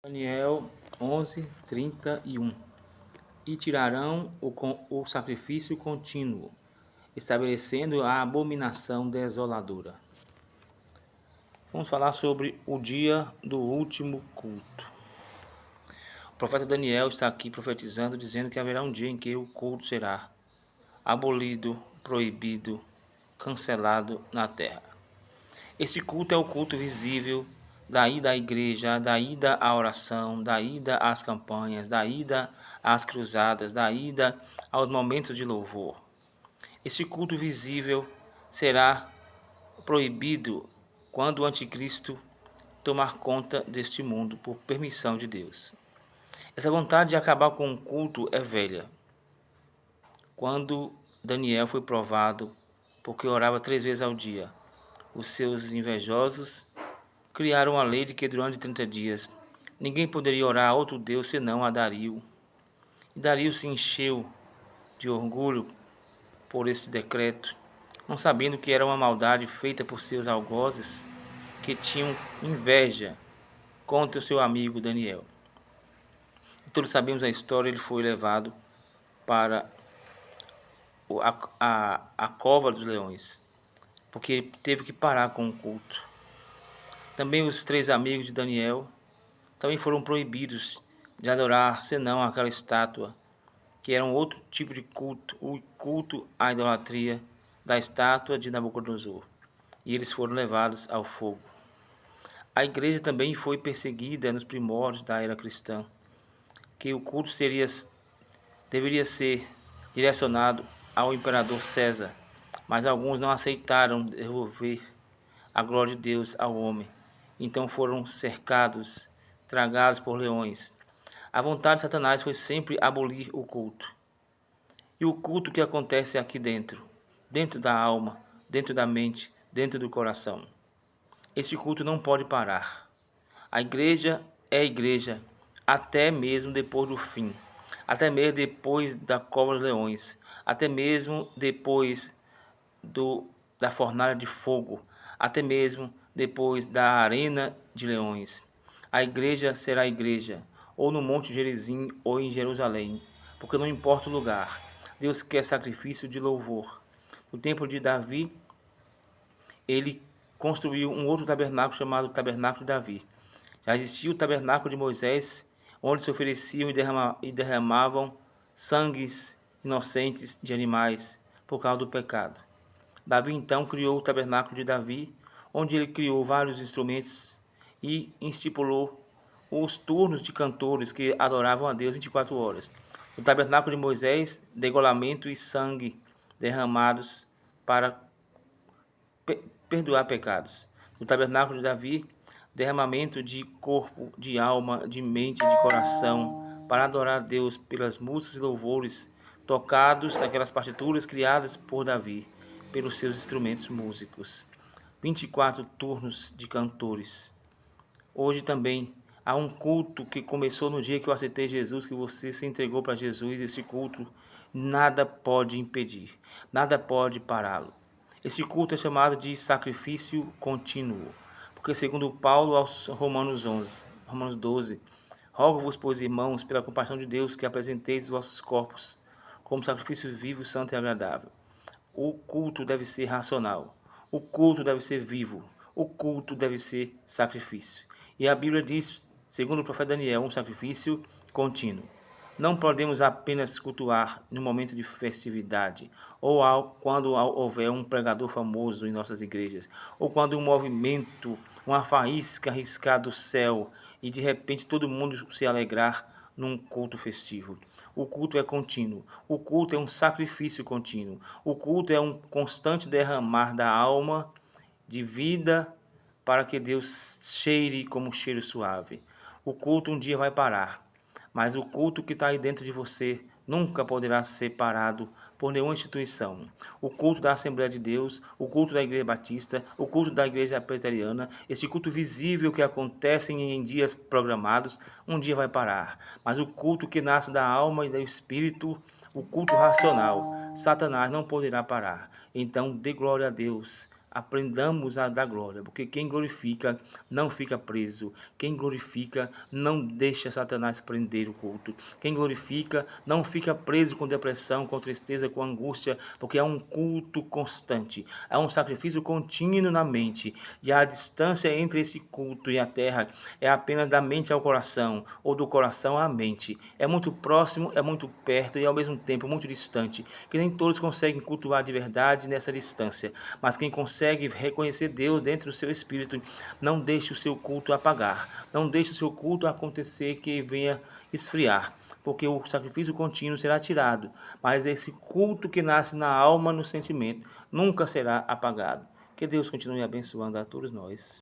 Daniel 11:31. E tirarão o sacrifício contínuo, estabelecendo a abominação desoladora. Vamos falar sobre o dia do último culto. O profeta Daniel está aqui profetizando, dizendo que haverá um dia em que o culto será abolido, proibido, cancelado na terra. Esse culto é o culto visível da ida à igreja, da ida à oração, da ida às campanhas, da ida às cruzadas, da ida aos momentos de louvor. Esse culto visível será proibido quando o anticristo tomar conta deste mundo por permissão de Deus. Essa vontade de acabar com o culto é velha. Quando Daniel foi provado porque orava 3 vezes ao dia, os seus invejosos criaram uma lei de que durante 30 dias ninguém poderia orar a outro Deus senão a Dario. E Dario se encheu de orgulho por esse decreto, não sabendo que era uma maldade feita por seus algozes que tinham inveja contra o seu amigo Daniel. E todos sabemos a história, ele foi levado para a cova dos leões, porque ele teve que parar com o culto. Também os 3 amigos de Daniel também foram proibidos de adorar senão aquela estátua, que era um outro tipo de culto, o culto à idolatria da estátua de Nabucodonosor. E eles foram levados ao fogo. A igreja também foi perseguida nos primórdios da era cristã, que o culto deveria ser direcionado ao imperador César, mas alguns não aceitaram devolver a glória de Deus ao homem. Então foram cercados, tragados por leões. A vontade de Satanás foi sempre abolir o culto. E o culto que acontece aqui dentro, dentro da alma, dentro da mente, dentro do coração. Esse culto não pode parar. A igreja é igreja até mesmo depois do fim, até mesmo depois da cova dos leões, até mesmo depois da fornalha de fogo, até mesmo depois da arena de leões. A igreja será igreja, ou no Monte Gerizim ou em Jerusalém, porque não importa o lugar, Deus quer sacrifício de louvor. No tempo de Davi, ele construiu um outro tabernáculo chamado Tabernáculo de Davi. Já existia o tabernáculo de Moisés, onde se ofereciam e derramavam sangues inocentes de animais por causa do pecado. Davi então criou o tabernáculo de Davi, onde ele criou vários instrumentos e estipulou os turnos de cantores que adoravam a Deus 24 horas. No tabernáculo de Moisés, degolamento e sangue derramados para perdoar pecados. No tabernáculo de Davi, derramamento de corpo, de alma, de mente, de coração, para adorar a Deus pelas músicas e louvores tocados naquelas partituras criadas por Davi, pelos seus instrumentos músicos. 24 turnos de cantores. Hoje também há um culto que começou no dia que eu aceitei Jesus, que você se entregou para Jesus. Esse culto nada pode impedir, nada pode pará-lo. Esse culto é chamado de sacrifício contínuo, porque segundo Paulo aos Romanos 12, rogo-vos, pois, irmãos, pela compaixão de Deus, que apresenteis os vossos corpos como sacrifício vivo, santo e agradável. O culto deve ser racional, o culto deve ser vivo, o culto deve ser sacrifício. E a Bíblia diz, segundo o profeta Daniel, um sacrifício contínuo. Não podemos apenas cultuar no momento de festividade, ou quando houver um pregador famoso em nossas igrejas, ou quando um movimento, uma faísca riscar do céu e de repente todo mundo se alegrar num culto festivo. O culto é contínuo, o culto é um sacrifício contínuo, o culto é um constante derramar da alma de vida para que Deus cheire como um cheiro suave. O culto um dia vai parar, mas o culto que está aí dentro de você nunca poderá ser parado por nenhuma instituição. O culto da Assembleia de Deus, o culto da Igreja Batista, o culto da Igreja Presbiteriana, esse culto visível que acontece em dias programados, um dia vai parar. Mas o culto que nasce da alma e do espírito, o culto racional, Satanás não poderá parar. Então, dê glória a Deus. aprendamos a dar glória, porque quem glorifica não fica preso, quem glorifica não deixa Satanás prender o culto, quem glorifica não fica preso com depressão, com tristeza, com angústia, porque é um culto constante, é um sacrifício contínuo na mente, e a distância entre esse culto e a terra é apenas da mente ao coração, ou do coração à mente, é muito próximo, é muito perto e ao mesmo tempo muito distante, que nem todos conseguem cultuar de verdade nessa distância, mas quem consegue reconhecer Deus dentro do seu espírito, não deixe o seu culto apagar, não deixe o seu culto acontecer que venha esfriar, porque o sacrifício contínuo será tirado, mas esse culto que nasce na alma, no sentimento, nunca será apagado. Que Deus continue abençoando a todos nós.